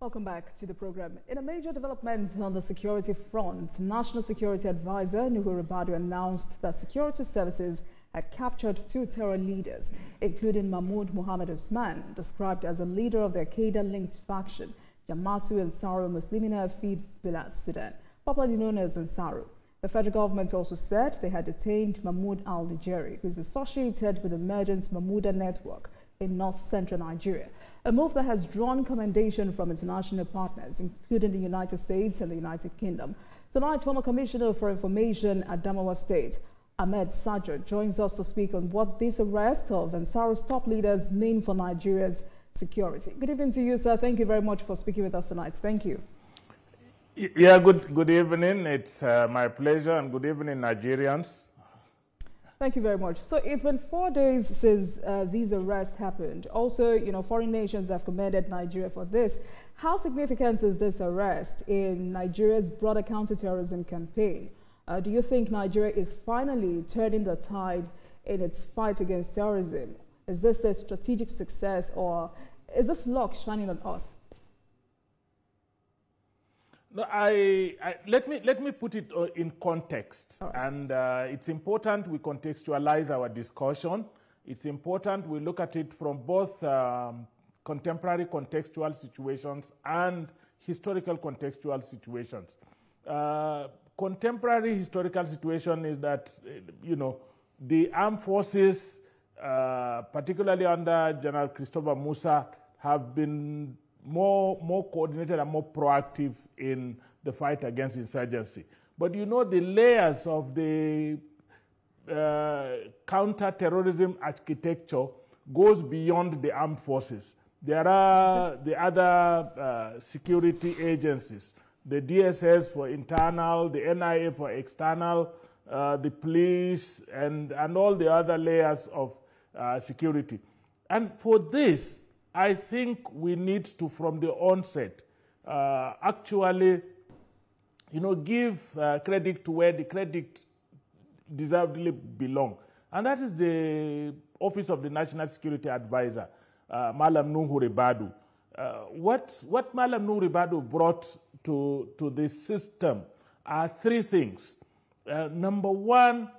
Welcome back to the program. In a major development on the security front, National Security Advisor Nuhu Ribadu announced that security services had captured 2 terror leaders, including Mahmoud Muhammad Usman, described as a leader of the Al-Qaeda-linked faction, Jama'atu Ansaru Muslimina fi Bilad Sudan, popularly known as Ansaru. The federal government also said they had detained Mahmoud al-Nigeri, who is associated with the emergent Mahmouda network in north-central Nigeria, a move that has drawn commendation from international partners, including the United States and the United Kingdom. Tonight, former Commissioner for Information at Adamawa State, Ahmed Sajo, joins us to speak on what this arrest of Ansaru's top leaders mean for Nigeria's security. Good evening to you, sir. Thank you very much for speaking with us tonight. Thank you. Yeah, good evening. It's my pleasure, and good evening, Nigerians. Thank you very much. So it's been 4 days since these arrests happened. Also, foreign nations have commended Nigeria for this. How significant is this arrest in Nigeria's broader counterterrorism campaign? Do you think Nigeria is finally turning the tide in its fight against terrorism? Is this a strategic success, or is this luck shining on us? No, let me put it in context, right. And it's important we contextualize our discussion. It's important we look at it from both contemporary contextual situations and historical contextual situations. Contemporary historical situation is that the armed forces, particularly under General Christopher Musa, have been more coordinated and more proactive in the fight against insurgency. But the layers of the counter-terrorism architecture goes beyond the armed forces. There are the other security agencies, the DSS for internal, the NIA for external, the police, and all the other layers of security. And for this, I think we need to, from the onset, actually, give credit to where the credit deservedly belongs. And that is the Office of the National Security Advisor, Malam Nuhu Ribadu. What Malam Nuhu Ribadu brought to this system are 3 things. Number 1,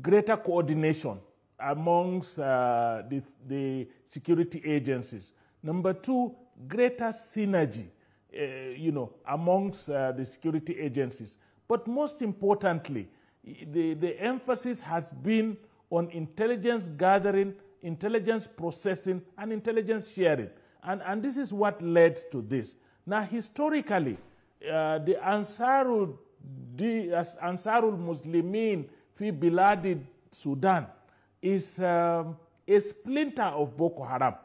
greater coordination amongst the security agencies. Number 2, greater synergy, amongst the security agencies. But most importantly, the emphasis has been on intelligence gathering, intelligence processing, and intelligence sharing. And this is what led to this. Now, historically, the Ansaru Muslimin fi Bilad Sudan is a splinter of Boko Haram.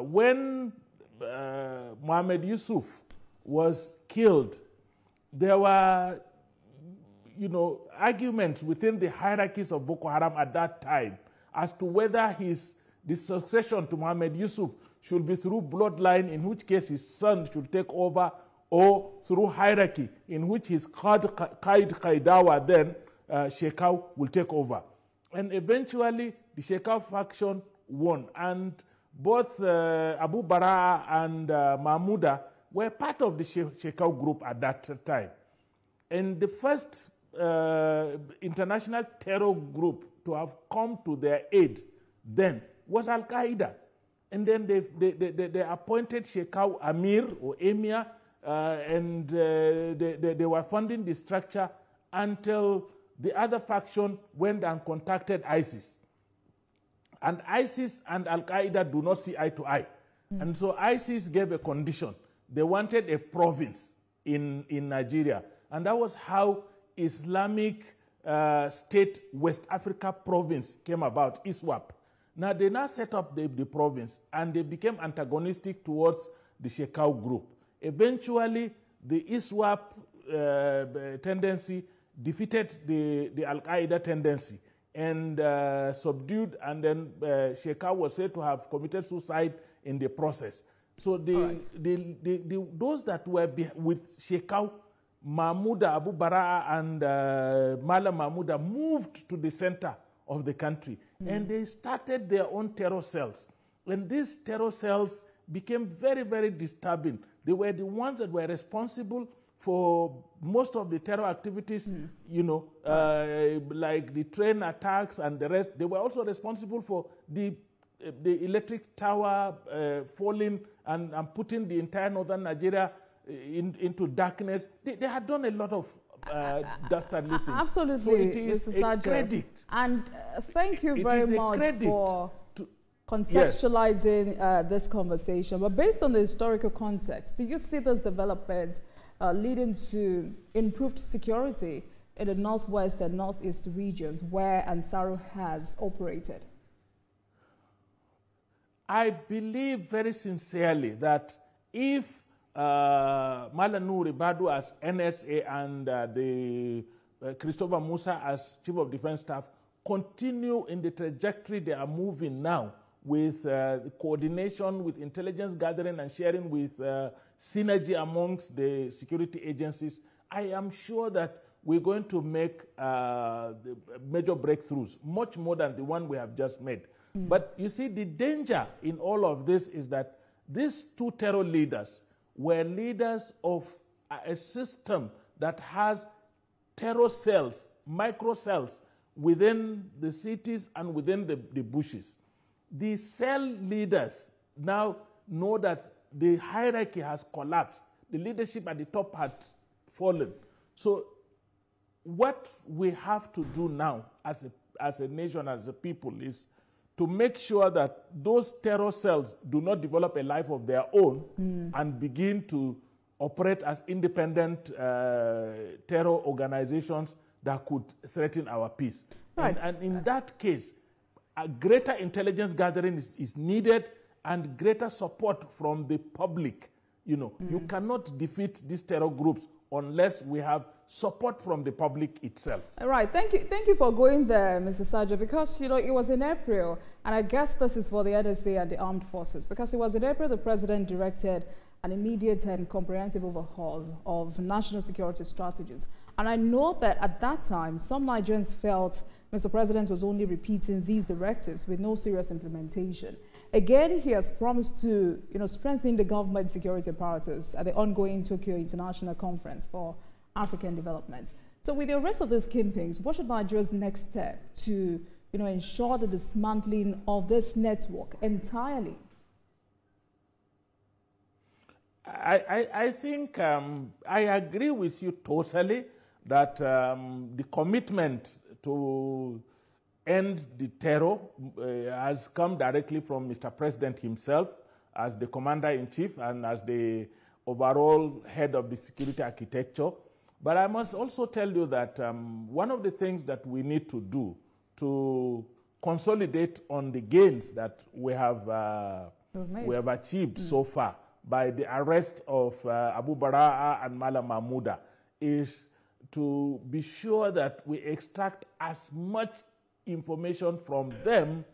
When Mohammed Yusuf was killed, there were, arguments within the hierarchies of Boko Haram at that time as to whether the succession to Mohammed Yusuf should be through bloodline, in which case his son should take over, or through hierarchy, in which his Qaid Qaidawa, then Shekau, will take over. And eventually, the Shekau faction won. And both Abu Bara and Mahmouda were part of the Shekau group at that time. And the first international terror group to have come to their aid then was Al-Qaeda. And then they appointed Shekau Amir or Emir, and they were funding the structure until the other faction went and contacted ISIS. And ISIS and Al-Qaeda do not see eye to eye. And so ISIS gave a condition. They wanted a province in Nigeria. And that was how Islamic State West Africa province came about, ISWAP. Now, they now set up the province, and they became antagonistic towards the Shekau group. Eventually, the ISWAP tendency defeated the Al-Qaeda tendency and subdued, and then Shekau was said to have committed suicide in the process. So those that were with Shekau, Mahmouda, Abu Bara, and Mala Mahmouda moved to the center of the country, and they started their own terror cells. And these terror cells became very, very disturbing. They were the ones that were responsible for most of the terror activities, you know, like the train attacks and the rest. They were also responsible for the electric tower falling and putting the entire northern Nigeria into darkness. They had done a lot of dastardly things. Absolutely, so it is Mr. a credit. And thank you very much for contextualizing this conversation. But based on the historical context, do you see this development leading to improved security in the northwest and northeast regions where Ansaru has operated? I believe very sincerely that if Malanu Ribadu as NSA and the Christopher Musa as Chief of Defense Staff continue in the trajectory they are moving now, with the coordination, with intelligence gathering and sharing, with synergy amongst the security agencies, I am sure that we're going to make the major breakthroughs, much more than the one we have just made. But you see, the danger in all of this is that these two terror leaders were leaders of a system that has terror cells, micro cells, within the cities and within the bushes. The cell leaders now know that the hierarchy has collapsed. The leadership at the top had fallen. So what we have to do now as a nation, as a people, is to make sure that those terror cells do not develop a life of their own and begin to operate as independent terror organizations that could threaten our peace. Right. And in that case, a greater intelligence gathering is needed and greater support from the public. You know, you cannot defeat these terror groups unless we have support from the public itself. All right, thank you for going there, Mr. Sajo, because, you know, it was in April, and I guess this is for the NSA and the armed forces, because it was in April the president directed an immediate and comprehensive overhaul of national security strategies. And I know that at that time, some Nigerians felt Mr. President was only repeating these directives with no serious implementation. Again, he has promised to, you know, strengthen the government security apparatus at the ongoing Tokyo International Conference for African Development. So with the arrest of these Kingpins, what should Nigeria's next step to, you know, ensure the dismantling of this network entirely? I think I agree with you totally that the commitment to end the terror has come directly from Mr. President himself as the commander-in-chief and as the overall head of the security architecture. But I must also tell you that one of the things that we need to do to consolidate on the gains that we have achieved so far by the arrest of Abu Bara'a and Mala Mahmouda is to be sure that we extract as much information from them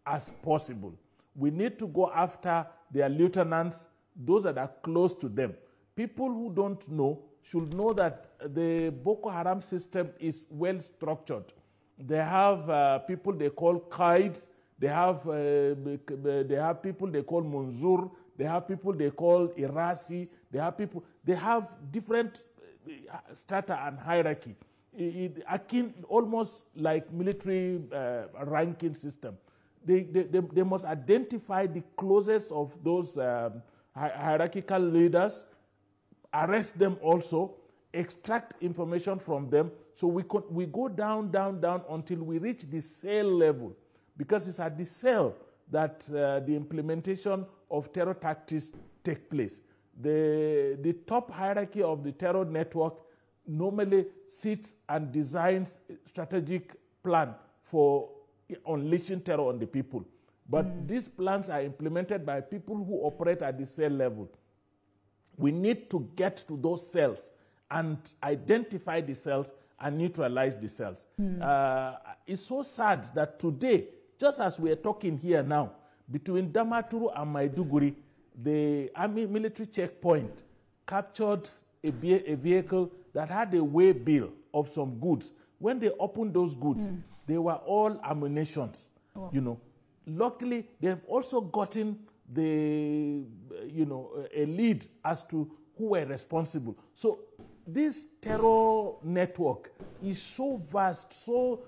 as possible. We need to go after their lieutenants, those that are close to them. People who don't know should know that the Boko Haram system is well structured. They have people they call Qaids, they have people they call Munzur, they have people they call Irasi, they have different strata and hierarchy, akin almost like military ranking system. They must identify the closest of those hierarchical leaders, arrest them also, extract information from them, so we go down until we reach the cell level, because it's at the cell that the implementation of terror tactics take place. The top hierarchy of the terror network normally sits and designs a strategic plan for unleashing terror on the people. But these plans are implemented by people who operate at the cell level. We need to get to those cells and identify the cells and neutralize the cells. It's so sad that today, just as we are talking here now, between Damaturu and Maiduguri, the army military checkpoint captured a vehicle that had a way bill of some goods. When they opened those goods, they were all ammunitions. You know, luckily they've also gotten a lead as to who were responsible. So this terror network is so vast, so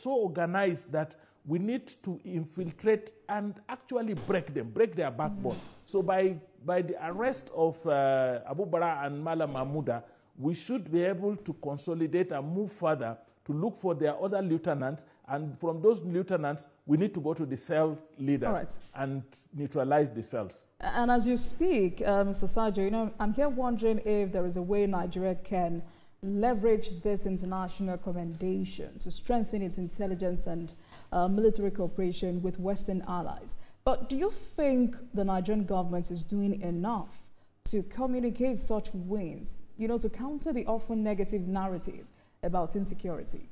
organized that we need to infiltrate and actually break them, break their backbone. So by the arrest of Abu Bara and Mala Mahmouda, we should be able to consolidate and move further to look for their other lieutenants, and from those lieutenants, we need to go to the cell leaders and neutralize the cells. And as you speak, Mr. Sajo, I'm here wondering if there is a way Nigeria can leverage this international commendation to strengthen its intelligence and military cooperation with Western allies. But do you think the Nigerian government is doing enough to communicate such wins, to counter the often negative narrative about insecurity?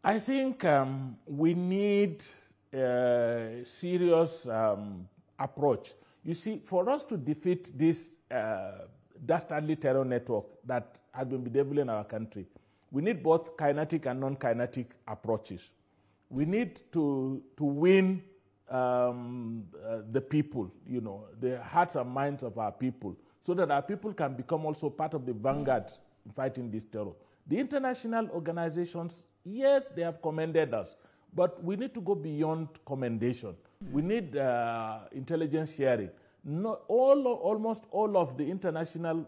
I think we need a serious approach. You see, for us to defeat this dastardly terror network that has been bedeviling our country, we need both kinetic and non-kinetic approaches. We need to win the people, the hearts and minds of our people, so that our people can become also part of the vanguard in fighting this terror. The international organizations, yes, they have commended us, but we need to go beyond commendation. We need intelligence sharing. Almost all of the international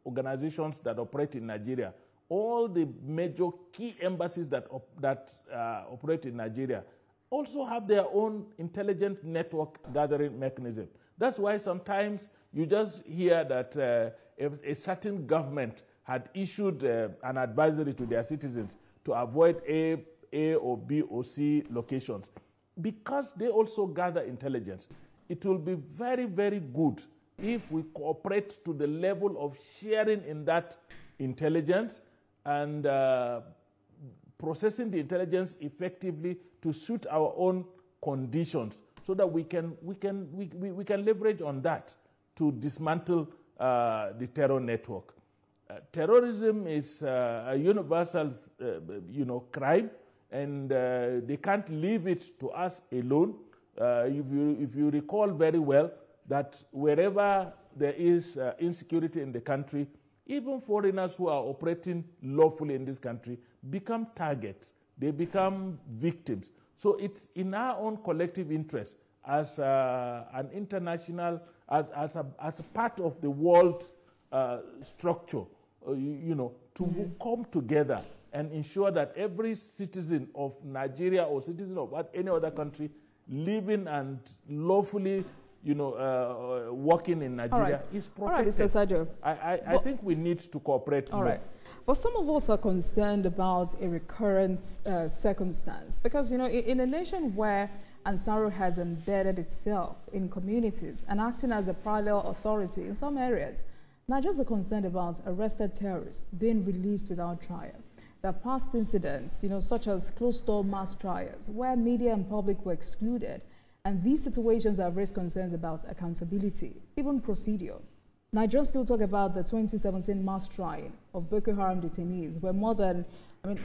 organizations that operate in Nigeria, all the major key embassies that operate in Nigeria, also have their own intelligent network gathering mechanism. That's why sometimes you just hear that a certain government had issued an advisory to their citizens to avoid A or B or C locations, because they also gather intelligence. It will be very, very good if we cooperate to the level of sharing in that intelligence and processing the intelligence effectively to suit our own conditions, so that we can leverage on that to dismantle the terror network. Terrorism is a universal, crime, and they can't leave it to us alone. If you recall very well that wherever there is insecurity in the country, even foreigners who are operating lawfully in this country become targets. They become victims. So it's in our own collective interest as an international, as a part of the world structure, to come together and ensure that every citizen of Nigeria or citizen of any other country living and lawfully, working in Nigeria is protected. All right, Mr. Sajo. I think we need to cooperate more. Right. But some of us are concerned about a recurrent circumstance because, in a nation where Ansaru has embedded itself in communities and acting as a parallel authority in some areas, Nigerians are concerned about arrested terrorists being released without trial. There are past incidents, such as closed-door mass trials, where media and public were excluded, and these situations have raised concerns about accountability, even procedure. Nigerians still talk about the 2017 mass trial of Boko Haram detainees, where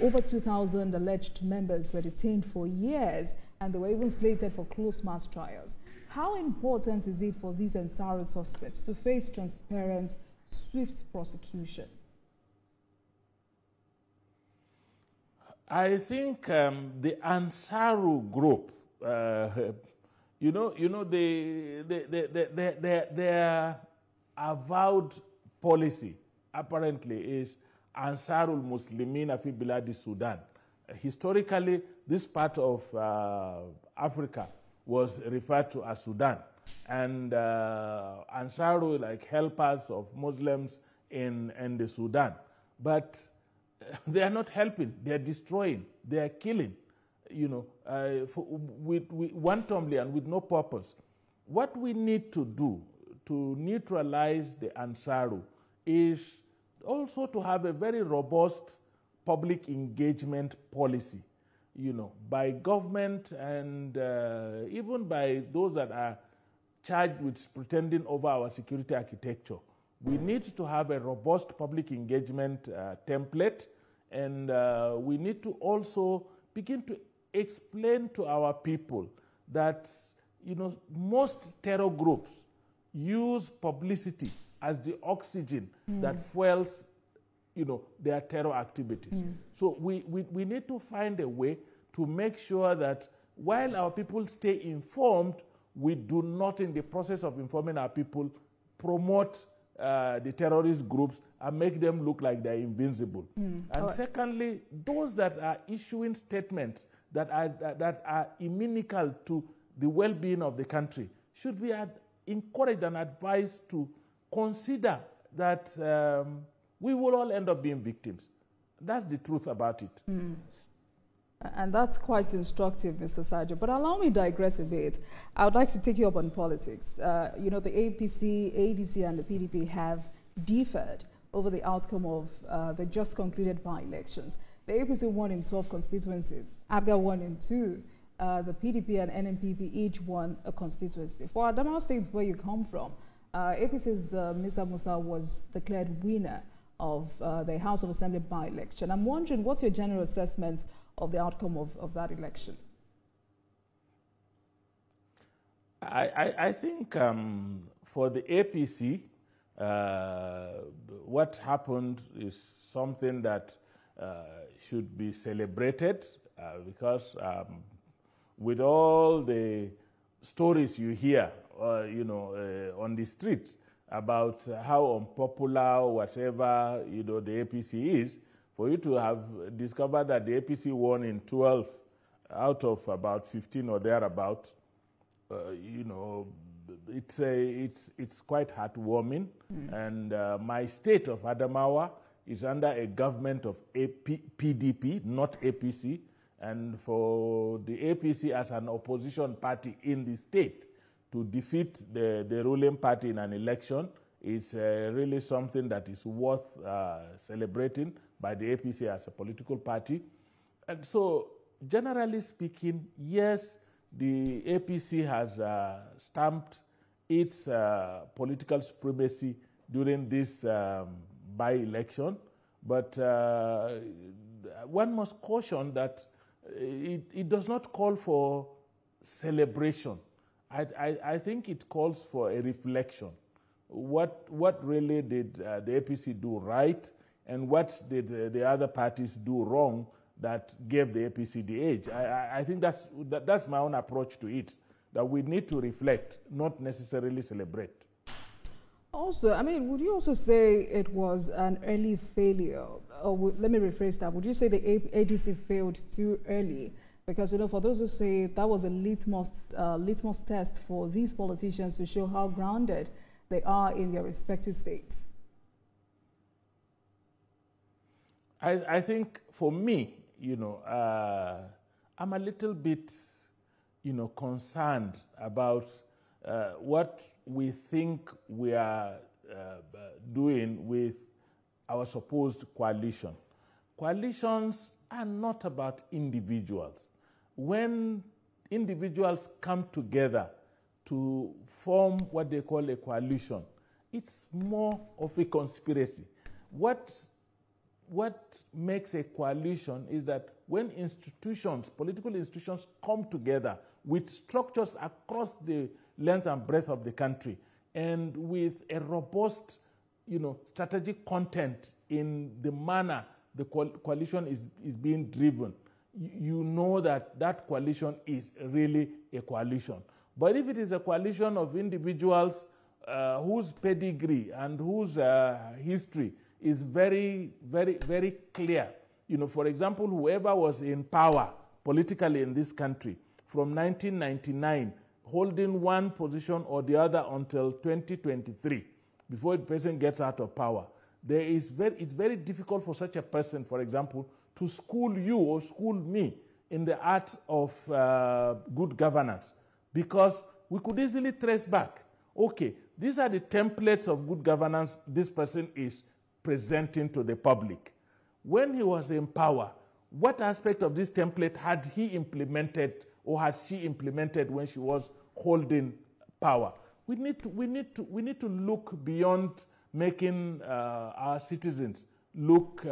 over 2,000 alleged members were detained for years, and they were even slated for close mass trials. How important is it for these Ansaru suspects to face transparent, swift prosecution? I think the Ansaru group, their avowed policy apparently is Ansarul Muslimin fi Biladi Sudan. Historically, this part of Africa was referred to as Sudan, and Ansaru like helpers of Muslims in the Sudan, but they are not helping. They are destroying. They are killing, wantonly and with no purpose. What we need to do to neutralize the Ansaru is also to have a very robust public engagement policy, by government and even by those that are charged with pretending over our security architecture. We need to have a robust public engagement template, and we need to also begin to explain to our people that, most terror groups use publicity as the oxygen that fuels, their terror activities. So we need to find a way to make sure that while our people stay informed, we do not, in the process of informing our people, promote the terrorist groups and make them look like they're invincible. And secondly, those that are issuing statements that are inimical to the well-being of the country should be encouraged and advised to consider that we will all end up being victims. That's the truth about it. And that's quite instructive, Mr. Sajo. But allow me to digress a bit. I would like to take you up on politics. The APC, ADC, and the PDP have differed over the outcome of the just concluded by-elections. The APC won in 12 constituencies. ABGA won in 2. The PDP and NNPP each won a constituency. For Adamawa State, where you come from, APC's Mr. Musa was declared winner of the House of Assembly by-election. I'm wondering, what's your general assessment of the outcome of that election? I think for the APC, what happened is something that should be celebrated because with all the stories you hear, on the streets about how unpopular or whatever, the APC is, for you to have discovered that the APC won in 12 out of about 15 or thereabout, it's quite heartwarming. And my state of Adamawa is under a government of PDP, not APC. And for the APC as an opposition party in the state to defeat the ruling party in an election is really something that is worth celebrating by the APC as a political party. And so, generally speaking, yes, the APC has stamped its political supremacy during this by-election, but one must caution that it does not call for celebration. I think it calls for a reflection. What really did the APC do right, and what did the other parties do wrong that gave the APC the edge? I think that's my own approach to it, that we need to reflect, not necessarily celebrate. Also, would you also say it was an early failure? Or let me rephrase that. Would you say the ADC failed too early? Because, for those who say that was a litmus test for these politicians to show how grounded they are in their respective states. I think for me, I'm a little bit, concerned about what we think we are doing with our supposed coalition. Coalitions are not about individuals. When individuals come together to form what they call a coalition, it's more of a conspiracy. What makes a coalition is that when political institutions come together with structures across the length and breadth of the country and with a robust, strategic content in the manner the coalition is being driven, you know that coalition is really a coalition. But if it is a coalition of individuals whose pedigree and whose history is very, very, very clear, for example, whoever was in power politically in this country from 1999, holding one position or the other until 2023, before the person gets out of power, it's very difficult for such a person, for example, to school you or school me in the art of good governance, because we could easily trace back, okay, these are the templates of good governance this person is presenting to the public. When he was in power, what aspect of this template had he implemented or has she implemented when she was holding power? We need to look beyond making our citizens look,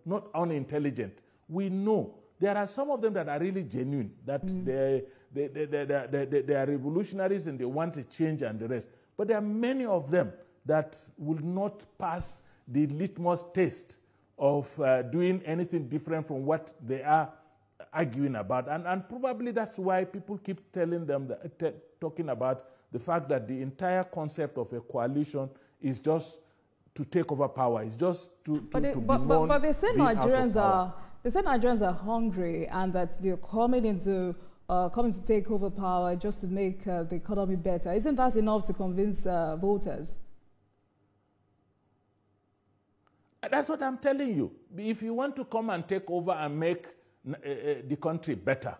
not unintelligent. We know There are some of them that are really genuine, that they are revolutionaries and they want a change and the rest. But there are many of them that will not pass the litmus test of doing anything different from what they are arguing about. And probably that's why people keep telling them, talking about the fact that the entire concept of a coalition is just to take over power. It's just to but they say Nigerians are hungry and that they're coming to take over power just to make the economy better. Isn't that enough to convince voters? That's what I'm telling you. If you want to come and take over and make the country better,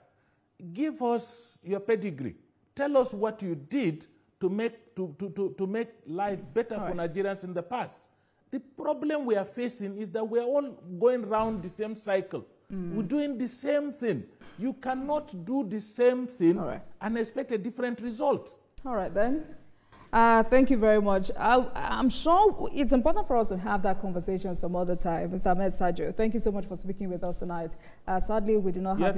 give us your pedigree. Tell us what you did to make life better for Nigerians in the past. The problem we are facing is that we're all going round the same cycle. We're doing the same thing. You cannot do the same thing and expect a different result. All right, then. Thank you very much. I'm sure it's important for us to have that conversation some other time. Mr. Ahmed Sajo, thank you so much for speaking with us tonight. Sadly, we do not have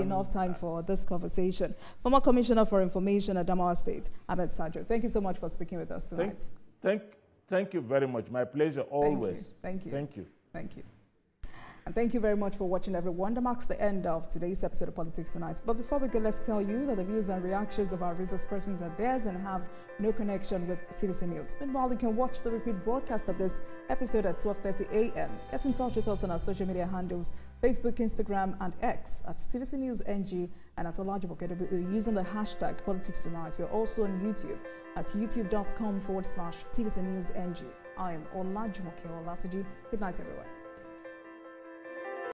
enough time for this conversation. Former Commissioner for Information at Adamawa State, Ahmed Sajo, thank you so much for speaking with us tonight. Thank you very much. My pleasure always. Thank you. Thank you. Thank you. And thank you very much for watching, everyone. That marks the end of today's episode of Politics Tonight. But before we go, let's tell you that the views and reactions of our resource persons are theirs and have no connection with TVC News. Meanwhile, you can watch the repeat broadcast of this episode at 12:30 a.m. Get in touch with us on our social media handles, Facebook, Instagram, and X at TVC News NG and at Olajumoke using the hashtag Politics Tonight. We're also on YouTube at youtube.com/TVC News NG. I am Olajumoke Olatuji. Good night, everyone.